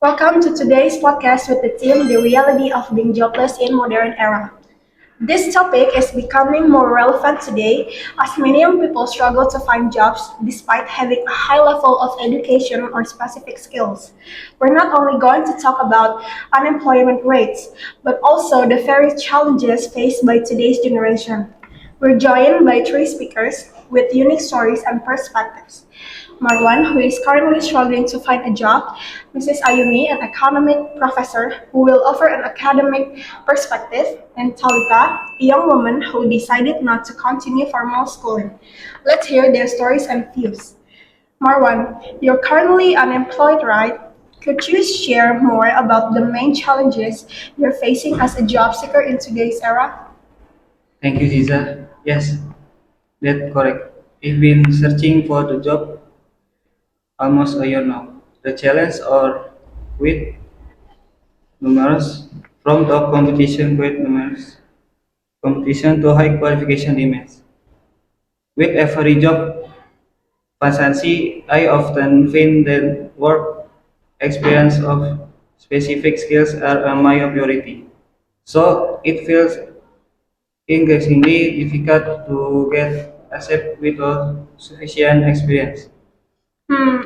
Welcome to today's podcast with the theme The Reality of Being Jobless in Modern Era. This topic is becoming more relevant today as many young people struggle to find jobs despite having a high level of education or specific skills. We're not only going to talk about unemployment rates, but also the various challenges faced by today's generation. We're joined by three speakers with unique stories and perspectives. Marwan, who is currently struggling to find a job, Mrs. Ayumi, an economic professor who will offer an academic perspective, and Talita, a young woman who decided not to continue formal schooling. Let's hear their stories and views. Marwan, you're currently unemployed, right? Could you share more about the main challenges you're facing as a job seeker in today's era? Thank you, Ziza. Yes, that's correct. I've been searching for the job almost a year now. The challenge are quite numerous, from top competition quite numerous, competition to high qualification demands. With every job vacancy, I often find that work experience of specific skills are my priority. So it feels increasingly difficult to get accepted without sufficient experience.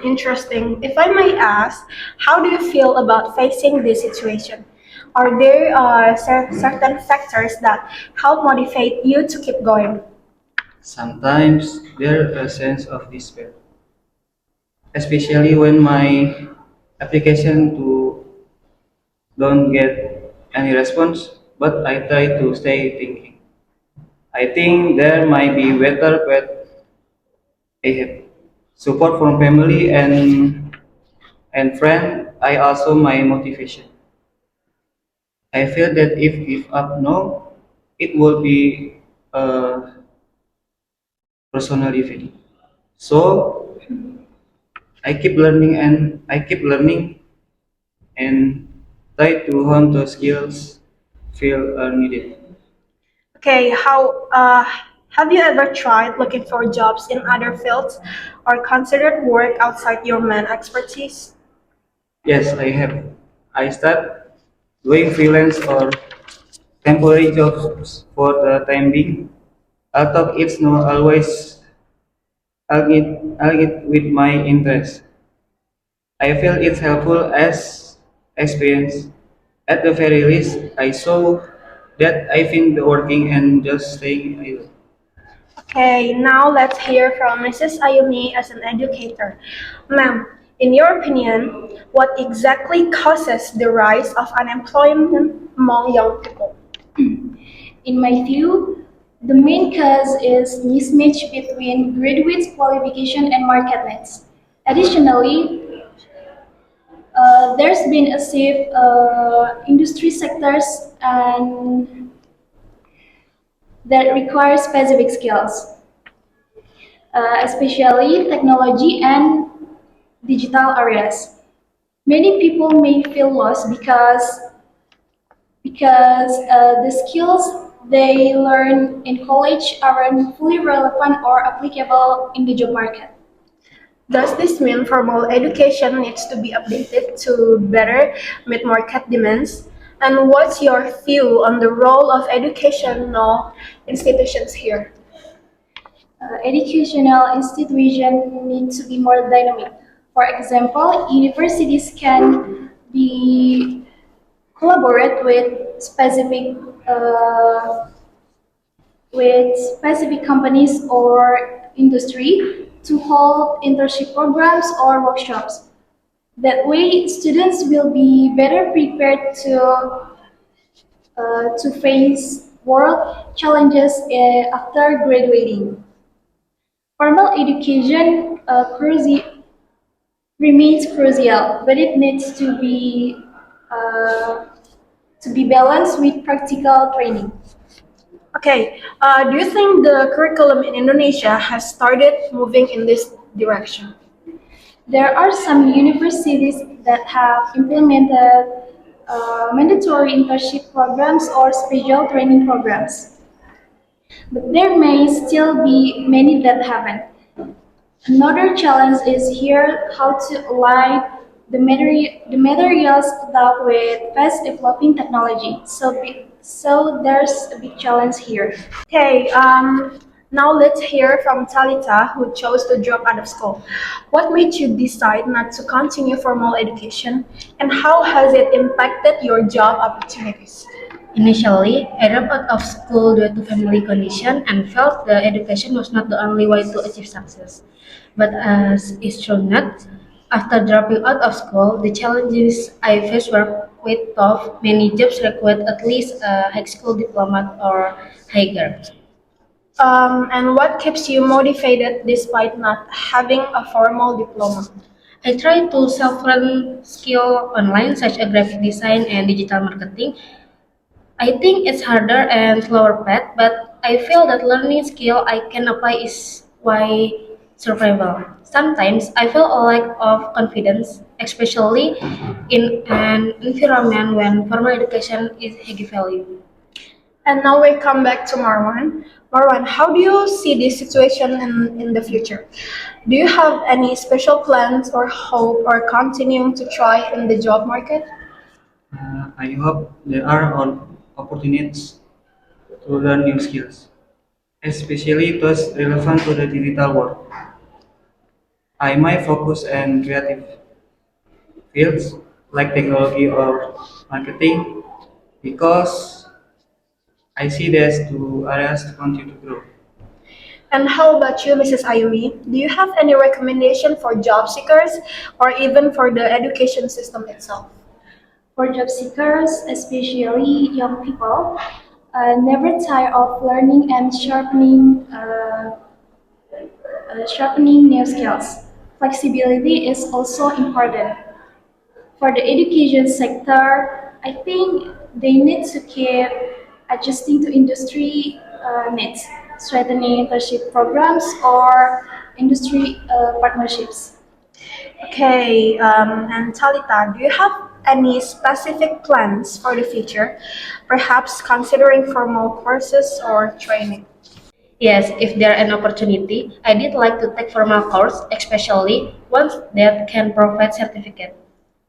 Interesting. If I may ask, how do you feel about facing this situation? Are there certain factors that help motivate you to keep going? Sometimes there a sense of despair, especially when my application to don't get any response, but I try to stay thinking. I think there might be better path ahead. Support from family and friend I also my motivation. I feel that if give up now, it will be a personal event. So I keep learning and try to hone the skills feel are needed. Okay, have you ever tried looking for jobs in other fields or considered work outside your main expertise? Yes, I have. I start doing freelance or temporary jobs for the time being. Although it's not always align with my interest. I feel it's helpful as experience. At the very least, I saw that I think the working and just staying idle. Okay, now let's hear from Mrs. Ayumi as an educator. Ma'am, in your opinion, what exactly causes the rise of unemployment among young people? In my view, the main cause is mismatch between graduates' qualification and market needs. Additionally, there's been a shift industry sectors and that require specific skills, especially technology and digital areas. Many people may feel lost because the skills they learn in college aren't fully relevant or applicable in the job market. Does this mean formal education needs to be updated to better meet market demands? And what's your view on the role of educational institutions here? Educational institutions need to be more dynamic. For example, universities can be collaborate uh, with specific companies or industry to hold internship programs or workshops. That way, students will be better prepared to face world challenges after graduating. Formal education remains crucial, but it needs uh, to be balanced with practical training. Okay, do you think the curriculum in Indonesia has started moving in this direction? There are some universities that have implemented mandatory internship programs or special training programs, but there may still be many that haven't. Another challenge is here how to align The materials dealt with fast developing technology. So there's a big challenge here. Okay, now let's hear from Talita, who chose to drop out of school. What made you decide not to continue formal education, and how has it impacted your job opportunities? Initially, I dropped out of school due to family condition and felt the education was not the only way to achieve success. But as is true not, after dropping out of school, the challenges I faced were quite tough. Many jobs required at least a high school diploma or higher. And what keeps you motivated despite not having a formal diploma? I tried to self-learn skill online such as graphic design and digital marketing. I think it's harder and slower path, but I feel that learning skill I can apply is why survival. Sometimes I feel a lack of confidence, especially in an environment when formal education is heavy value. And now we come back to Marwan. Marwan, how do you see this situation in the future? Do you have any special plans or hope or continuing to try in the job market? I hope there are all opportunities to learn new skills, especially those relevant to the digital world. I might focus on creative fields like technology or marketing because I see there's two areas to continue to grow. And how about you, Mrs. Ayumi? Do you have any recommendation for job seekers or even for the education system itself? For job seekers, especially young people, never tire of learning and sharpening new skills. Flexibility is also important. For the education sector, I think they need to keep adjusting to industry needs, strengthening internship programs or industry partnerships. Okay, and Talita, do you have any specific plans for the future? Perhaps considering formal courses or training? Yes, if there an opportunity, I did like to take formal course, especially ones that can provide certificate.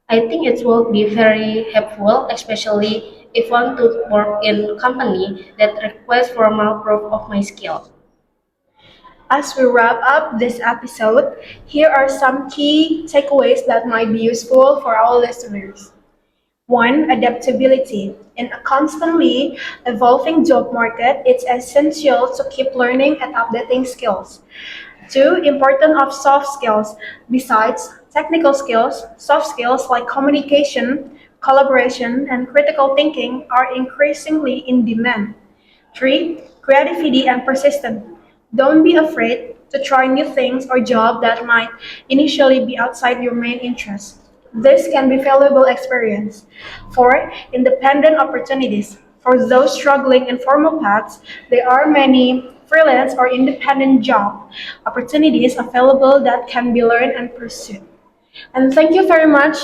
I think it will be very helpful, especially if want to work in company that requires formal proof of my skill. As we wrap up this episode, here are some key takeaways that might be useful for our listeners. One, adaptability. In a constantly evolving job market, it's essential to keep learning and updating skills. Two, importance of soft skills. Besides technical skills, soft skills like communication, collaboration, and critical thinking are increasingly in demand. Three, creativity and persistence. Don't be afraid to try new things or jobs that might initially be outside your main interest. This can be valuable experience. Four, independent opportunities. For those struggling in formal paths, there are many freelance or independent job opportunities available that can be learned and pursued. And thank you very much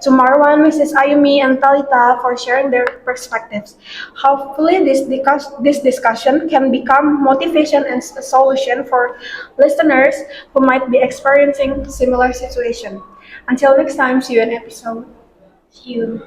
to Marwan, Mrs. Ayumi, and Talita for sharing their perspectives. Hopefully, this discussion can become motivation and a solution for listeners who might be experiencing similar situation. Until next time, see you in episode. See you.